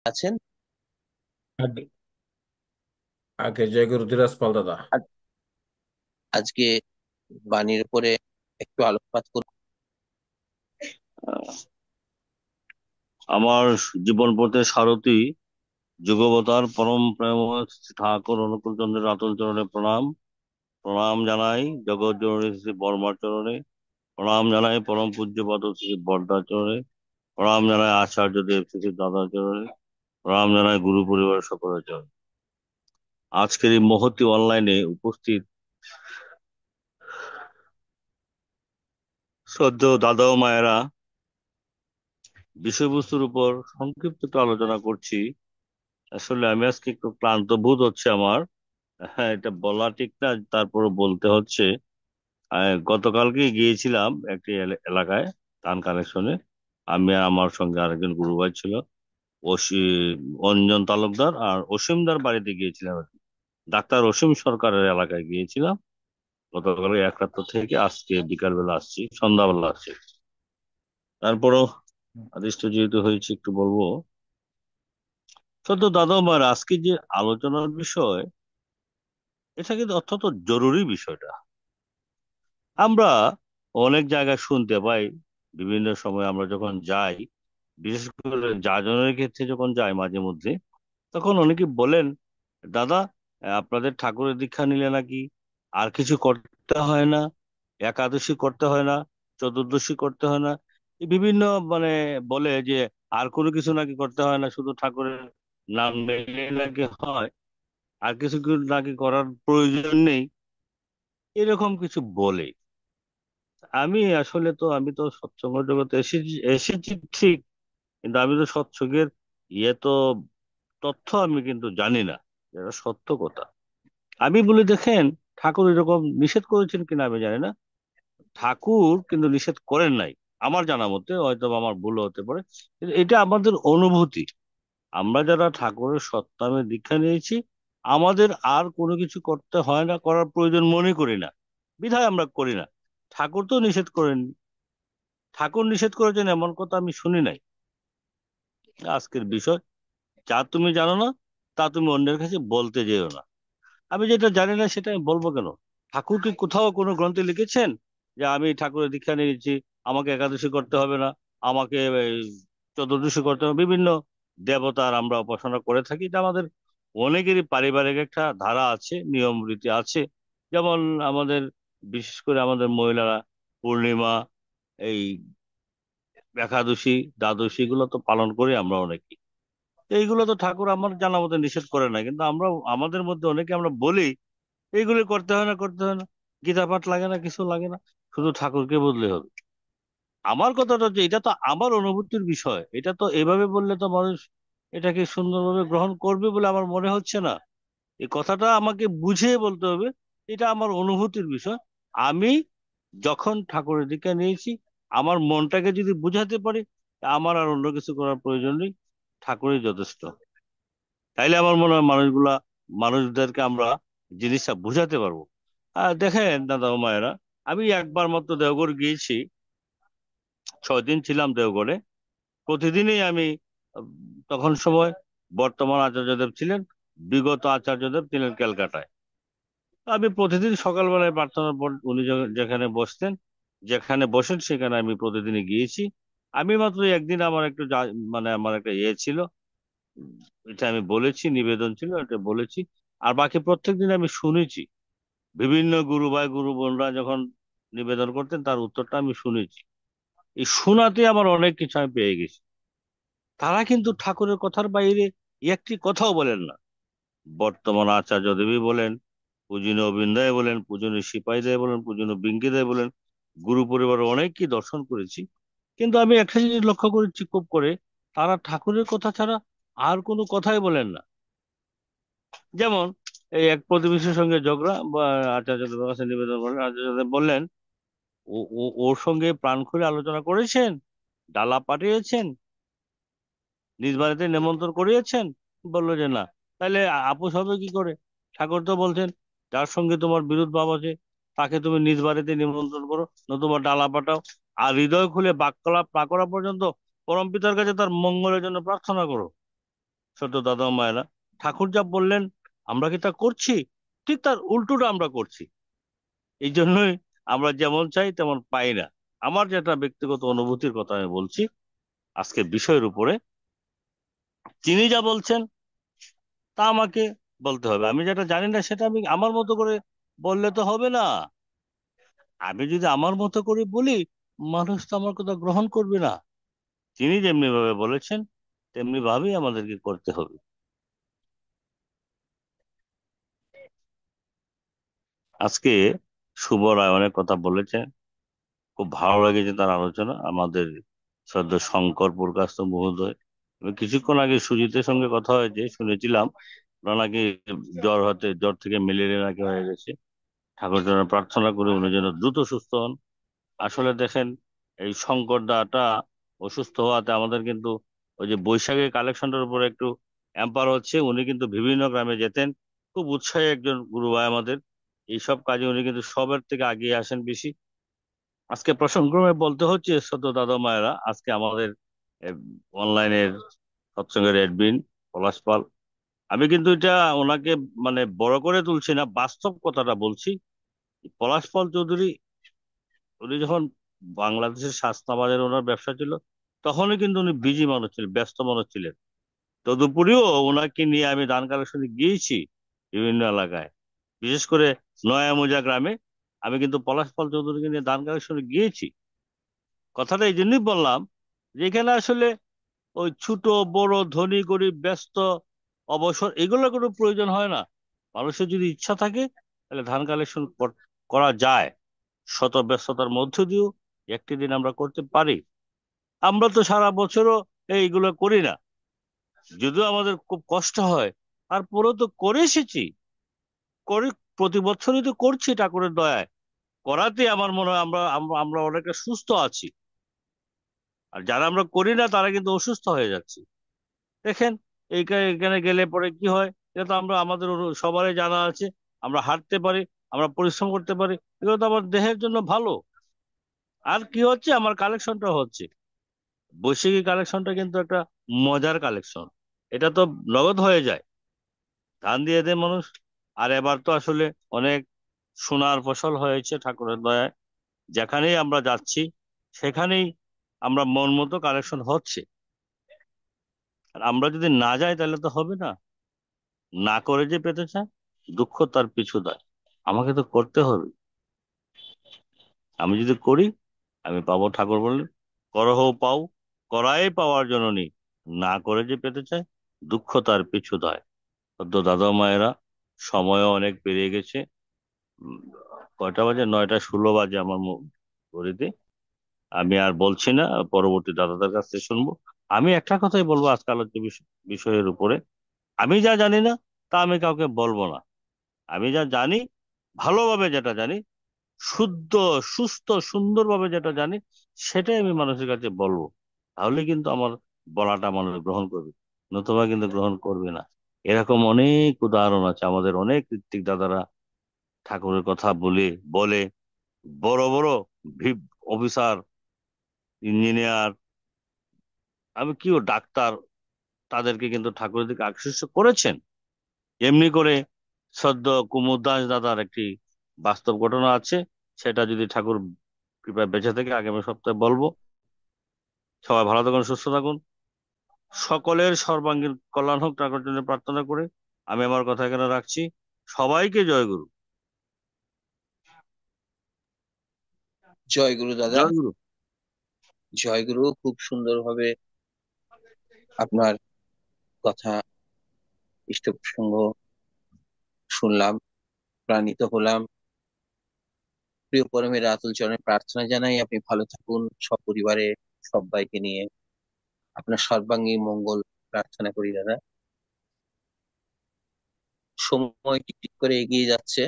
আছেন। আগে আগে জয় গুরু দিরাজপাল দাদা। আজ- আজকে বাণীর উপরে একটু আলোকপাত করব। আমার জীবন পথে সারথি যুগবতার পরম প্রেমময় শ্রী ঠাকুর অনুকূল চন্দ্রের আতুল চরণে প্রণাম। প্রণাম জানাই জগৎ জননী শ্রী বর্মার চরণে। প্রণাম জানাই পরম পূজ্যপাদ শ্রী বর্দার চরণে। প্রণাম জানাই আচার্য দেব শ্রী দাদার চরণে। প্রণাম জানাই গুরু পরিবার সকলের চরণে। আজকের এই মহতি অনলাইনে উপস্থিত শ্রদ্ধেয় দাদা ও মায়েরা, বিষয়বস্তুর উপর সংক্ষিপ্ত একটু আলোচনা করছি। আসলে আমি আজকে একটু ক্লান্ত বোধ হচ্ছে আমার। হ্যাঁ, এটা বলা ঠিক না, তারপরে বলতে হচ্ছে। গতকালকে গিয়েছিলাম একটি এলাকায় ধান কালেকশনে। আমি আর আমার সঙ্গে আরেকজন গুরু ভাই ছিল, অসি অঞ্জন তালুকদার আর অসীমদার বাড়িতে গিয়েছিলাম আর কি। ডাক্তার অসীম সরকারের এলাকায় গিয়েছিলাম। গতকাল এক রাত থেকে আজকে বিকাল বেলা আসছি, সন্ধ্যাবেলা আসছি। তারপরও আদিষ্ট যেহেতু হয়েছে একটু বলবো। সদ্য দাদা আমার আজকে যে আলোচনার বিষয়, এটা কিন্তু অত্যন্ত জরুরি বিষয়টা। আমরা অনেক জায়গায় শুনতে পাই, বিভিন্ন সময় আমরা যখন যাই, বিশেষ করে যাজনের ক্ষেত্রে যখন যাই মাঝে মধ্যে, তখন অনেকে বলেন, দাদা আপনাদের ঠাকুরের দীক্ষা নিলে নাকি আর কিছু করতে হয় না, একাদশী করতে হয় না, চতুর্দশী করতে হয় না। এই বিভিন্ন মানে বলে যে আর কোনো কিছু নাকি করতে হয় না, শুধু ঠাকুরের নাম নিলে নাকি হয়, আর কিছু নাকি করার প্রয়োজন নেই, এরকম কিছু বলে। আমি তো সৎসঙ্গ জগতে এসেছি এসেছি ঠিক, কিন্তু আমি তো সৎসঙ্গের ইয়ে তো তথ্য আমি কিন্তু জানি না, যেটা সত্য কথা। আমি বলি দেখেন, ঠাকুর এরকম নিষেধ করেছেন কিনা আমি জানি না। ঠাকুর কিন্তু নিষেধ করেন নাই আমার জানা মতে, হয়তো বা আমার ভুল হতে পারে, কিন্তু এটা আমাদের অনুভূতি। আমরা যারা ঠাকুরের সত্যামে দীক্ষা নিয়েছি, আমাদের আর কোনো কিছু করতে হয় না, করার প্রয়োজন মনে করি না, বিধায় আমরা করি না। ঠাকুর তো নিষেধ করেননি। ঠাকুর নিষেধ করেছেন এমন কথা আমি শুনি নাই। আজকের বিষয়, যা তুমি জানো না তা তুমি অন্যের কাছে বলতে যেও না। আমি যেটা জানি না সেটা আমি বলবো কেন? ঠাকুর কি কোথাও কোনো গ্রন্থে লিখেছেন যে আমি ঠাকুরের দীক্ষা নিয়েছি, আমাকে একাদশী করতে হবে না, আমাকে এই, চতুর্দশী করতে হবে? বিভিন্ন দেবতার আমরা উপাসনা করে থাকি, এটা আমাদের অনেকেরই পারিবারিক একটা ধারা আছে, নিয়ম রীতি আছে। যেমন আমাদের, বিশেষ করে আমাদের মহিলারা পূর্ণিমা, এই একাদশী, দ্বাদশী এগুলো তো পালন করি আমরা অনেকে। এইগুলো তো ঠাকুর আমার জানা মতে নিষেধ করে না, কিন্তু আমরা আমাদের মধ্যে অনেকে আমরা বলি এইগুলি করতে হয় না, করতে হয় না, গীতা পাঠ লাগে না, কিছু লাগে না, শুধু ঠাকুরকে বদলে হবে। আমার কথাটা হচ্ছে, এটা তো আমার অনুভূতির বিষয়, এটা তো এভাবে বললে তো মানুষ এটাকে সুন্দরভাবে গ্রহণ করবে বলে আমার মনে হচ্ছে না। এই কথাটা আমাকে বুঝিয়ে বলতে হবে। এটা আমার অনুভূতির বিষয়। আমি যখন ঠাকুরের দীক্ষা নিয়েছি, আমার মনটাকে যদি বুঝাতে পারি, আমার আর অন্য কিছু করার প্রয়োজন নেই, ঠাকুরই যথেষ্ট। তাইলে আমার মনে হয় মানুষদেরকে আমরা জিনিসটা বুঝাতে পারবো। আর দেখেন দাদা ও মায়েরা, আমি একবার মাত্র দেওঘর গিয়েছি, 6 দিন ছিলাম দেওঘরে। প্রতিদিনই আমি উম, তখন সময় বর্তমান আচার্যদেব ছিলেন, বিগত আচার্যদেব ছিলেন ক্যালকাটায়। আমি প্রতিদিন সকালবেলায় প্রার্থনার পর উনি যেখানে বসতেন, যেখানে বসেন সেখানে আমি প্রতিদিনই গিয়েছি। আমি মাত্র একদিন আমার একটু মানে আমার একটা ইয়ে ছিল, উম, এটা আমি বলেছি, নিবেদন ছিল, এটা বলেছি। আর বাকি প্রত্যেকদিন আমি শুনেছি, বিভিন্ন গুরু ভাই গুরু বোনরা যখন নিবেদন করতেন তার উত্তরটা আমি শুনেছি। এই শোনাতে আমার অনেক কিছু আমি পেয়ে গেছি। তারা কিন্তু ঠাকুরের কথার বাইরে একটি কথাও বলেন না। বর্তমান আচার্য দেবী বলেন, পূজনীয় অবিন্দায় বলেন, পূজনীয় সিপাহী দেয় বলেন, পূজনীয় বিঙ্কি দেয় বলেন, গুরু পরিবারের অনেক কি দর্শন করেছি। কিন্তু আমি একটা জিনিস লক্ষ্য করেছি খুব করে, তারা ঠাকুরের কথা ছাড়া আর কোনো কথাই বলেন না। যেমন এই এক প্রতিবেশীর সঙ্গে ঝগড়া, বা আচার্য দেবের কাছে নিবেদন করেন, আচার্য দেব বললেন, ওর সঙ্গে প্রাণ খুলে আলোচনা করেছেন, ডালা পাঠিয়েছেন, নিজ বাড়িতে নেমন্তন্ন করিয়েছেন? বললো যে না। তাহলে আপোষ হবে কি করে? ঠাকুর তো বলছেন, যার সঙ্গে তোমার বিরোধ ভাব আছে তাকে তুমি নিজ বাড়িতে নিমন্ত্রণ করো, নতুবা ডালা পাঠাও, আর হৃদয় খুলে বাক্যলাপ না করা পর্যন্ত পরম পিতার কাছে তার মঙ্গলের জন্য প্রার্থনা করো। ছোট দাদা মায়েরা, ঠাকুর যা বললেন আমরা কি তা করছি? ঠিক তার উল্টোটা আমরা করছি। এই জন্যই আমরা যেমন চাই তেমন পাই না। আমার যেটা ব্যক্তিগত অনুভূতির কথা আমি বলছি আজকে বিষয়ের উপরে, তিনি যা বলছেন তা আমাকে বলতে হবে। আমি যেটা জানি না সেটা আমি আমার মতো করে বললে তো হবে না। আমি যদি আমার মতো করে বলি, মানুষ তো আমার কথা গ্রহণ করবে না। তিনি যেমনি ভাবে বলেছেন তেমনি ভাবেই আমাদেরকে করতে হবে। আজকে শুভ রায় অনেক কথা বলেছেন, খুব ভালো লেগেছে তার আলোচনা। আমাদের শ্রদ্ধেয় শঙ্কর প্রকাশ মহোদয়, আমি কিছুক্ষণ আগে সুজিতের সঙ্গে কথা হয়েছে, শুনেছিলাম ওনার নাকি জ্বর থেকে ম্যালেরিয়া নাকি হয়ে গেছে। ঠাকুর যেন প্রার্থনা করে উনি যেন দ্রুত সুস্থ হন। আসলে দেখেন, এই শঙ্কর দাটা অসুস্থ হওয়াতে আমাদের কিন্তু ওই যে বৈশাখী কালেকশনটার উপরে একটু এম্পার হচ্ছে। উনি কিন্তু বিভিন্ন গ্রামে যেতেন, খুব উৎসাহী একজন গুরু ভাই আমাদের। এইসব কাজে উনি কিন্তু সবার থেকে আগিয়ে আসেন বেশি। আজকে প্রসঙ্গক্রমে বলতে হচ্ছে ছোট দাদা মায়েরা, আজকে আমাদের অনলাইনের সৎসঙ্গের অ্যাডমিন পলাশ পাল, আমি কিন্তু এটা ওনাকে মানে বড় করে তুলছি না, বাস্তব কথাটা বলছি। পলাশ পাল চৌধুরী, উনি যখন বাংলাদেশের শাসনা বাজারে ওনার ব্যবসা ছিল, তখনই কিন্তু উনি বিজি মানুষ ছিলেন, ব্যস্ত মানুষ ছিলেন। তদুপরিও ওনাকে নিয়ে আমি দান কালেকশনে গিয়েছি বিভিন্ন এলাকায়, বিশেষ করে নয়ামুজা গ্রামে। আমি কিন্তু পলাশ পাল চৌধুরীকে নিয়ে দান কালেকশনে গিয়েছি। কথাটা এই জন্যই বললাম যে এখানে আসলে ওই ছোট বড় ধনী গরিব ব্যস্ত অবসর এগুলোর কোনো প্রয়োজন হয় না। মানুষের যদি ইচ্ছা থাকে তাহলে ধান কালেকশন করা যায়। শত ব্যস্ততার মধ্য দিয়েও একটি দিন আমরা করতে পারি। আমরা তো সারা বছরও এইগুলো করি না, যদিও আমাদের খুব কষ্ট হয়, তারপরেও তো করে এসেছি। করি, প্রতি বছরই তো করছি ঠাকুরের দয়ায়। করাতে আমার মনে হয় আমরা আমরা আমরা অনেকটা সুস্থ আছি। আর যারা আমরা করি না তারা কিন্তু অসুস্থ হয়ে যাচ্ছে। দেখেন, এখানে গেলে পরে কি হয়, এটা তো আমরা আমাদের সবারই জানা আছে। আমরা হাঁটতে পারি, আমরা পরিশ্রম করতে পারি, এগুলো তো আমার দেহের জন্য ভালো। আর কি হচ্ছে, আমার কালেকশনটা হচ্ছে, বৈশাখী কালেকশনটা কিন্তু একটা মজার কালেকশন। এটা তো নগদ হয়ে যায়, ধান দিয়ে দেয় মানুষ। আর এবার তো আসলে অনেক সোনার ফসল হয়েছে ঠাকুরের দয়ায়। যেখানেই আমরা যাচ্ছি সেখানেই আমরা মন মতো কালেকশন হচ্ছে। আর আমরা যদি না যাই তাহলে তো হবে না। না করে যে পেতে চায়, দুঃখ তার পিছু দেয়। আমাকে তো করতে হবে। আমি যদি করি আমি পাবো। ঠাকুর বললেন, করহ পাও, করাই পাওয়ার জন্য নি, না করে যে পেতে চায়, দুঃখ তার পিছু দেয়। তো দাদা মায়েরা, সময়ও অনেক পেরিয়ে গেছে। উম, কয়টা বাজে? 9টা 16 বাজে আমার ঘড়িতে। আমি আর বলছি না, পরবর্তী দাদাদের কাছ থেকে শুনবো। আমি একটা কথাই বলবো আজকাল হচ্ছে বিষয়ের উপরে, আমি যা জানি না তা আমি কাউকে বলবো না। আমি যা জানি, ভালোভাবে যেটা জানি, শুদ্ধ সুস্থ সুন্দরভাবে যেটা জানি, সেটাই আমি মানুষের কাছে বলবো। তাহলে কিন্তু আমার বলাটা মানুষ গ্রহণ করবে, নতুবা কিন্তু গ্রহণ করবে না। এরকম অনেক উদাহরণ আছে, আমাদের অনেক ঋত্বিক দাদারা ঠাকুরের কথা বলে বলে বড় বড় অফিসার, ইঞ্জিনিয়ার, আমি কি ও ডাক্তার, তাদেরকে কিন্তু ঠাকুরের দিকে আকৃষ্ট করেছেন। এমনি করে সদ্য কুমুদ দাস দাদার একটি বাস্তব ঘটনা আছে, সেটা যদি ঠাকুর কৃপায় বেঁচে থেকে আগামী সপ্তাহে বলবো। সবাই ভালো থাকুন, সুস্থ থাকুন, সকলের সর্বাঙ্গীন কল্যাণ হোক ঠাকুর জন্য প্রার্থনা করে আমি আমার কথা এখানে রাখছি। সবাইকে জয় গুরু। জয় গুরু দাদা। জয় গুরু। জয় গুরু। খুব সুন্দরভাবে আপনার কথা, ইষ্ট প্রসঙ্গ শুনলাম, প্রাণিত হলাম। প্রিয় পরমের আতুল চরণে প্রার্থনা জানাই আপনি ভালো থাকুন সপরিবারে, সবাইকে নিয়ে। আপনার সর্বাঙ্গীন মঙ্গল প্রার্থনা করি দাদা। সময় টিক টিক করে এগিয়ে যাচ্ছে।